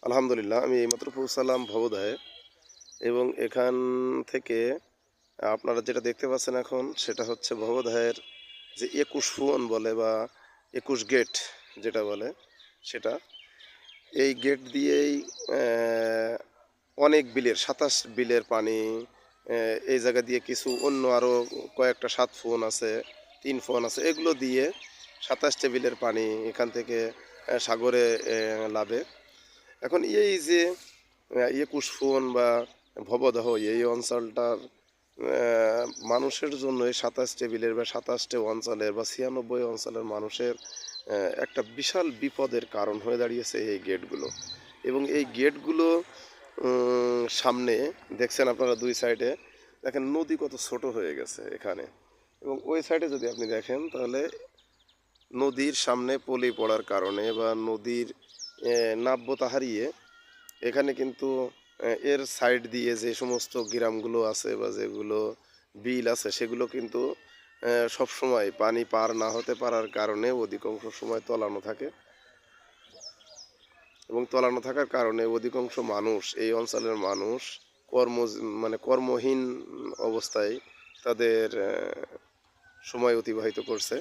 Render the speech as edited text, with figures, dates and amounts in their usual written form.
আলহামদুলিল্লাহ, আমি এইমাত্র পৌঁছালাম ভবদহে এবং এখান থেকে আপনারা যেটা দেখতে পাচ্ছেন এখন সেটা হচ্ছে ভবদহের যে ২১ ফুয়ন বলে বা ২১ গেট যেটা বলে সেটা। এই গেট দিয়েই অনেক বিলের ২৭ বিলের পানি এই জায়গা দিয়ে কিছু অন্য আরও কয়েকটা ৭ ফুয়ন আছে, ৩ ফুয়ন আছে, এগুলো দিয়ে ২৭টা বিলের পানি এখান থেকে সাগরে নাবে। এখন এই যে ২১ ফুয়ন বা ভবদহ এই অঞ্চলটার মানুষের জন্য এই ২৭ টেবিলের বা ২৭টে অঞ্চলের বা ৯৬ অঞ্চলের মানুষের একটা বিশাল বিপদের কারণ হয়ে দাঁড়িয়েছে এই গেটগুলো। এবং এই গেটগুলো সামনে দেখছেন আপনারা দুই সাইডে, দেখেন নদী কত ছোট হয়ে গেছে এখানে। এবং ওই সাইডে যদি আপনি দেখেন তাহলে নদীর সামনে পলি পড়ার কারণে বা নদীর নাব্যতা হারিয়ে এখানে কিন্তু এর সাইড দিয়ে যে সমস্ত গ্রামগুলো আছে বা যেগুলো বিল আছে সেগুলো কিন্তু সব সময় পানি পার না হতে পারার কারণে অধিকাংশ সময় তলানো থাকে। এবং তলানো থাকার কারণে অধিকাংশ মানুষ, এই অঞ্চলের মানুষ কর্ম কর্মহীন অবস্থায় তাদের সময় অতিবাহিত করছে।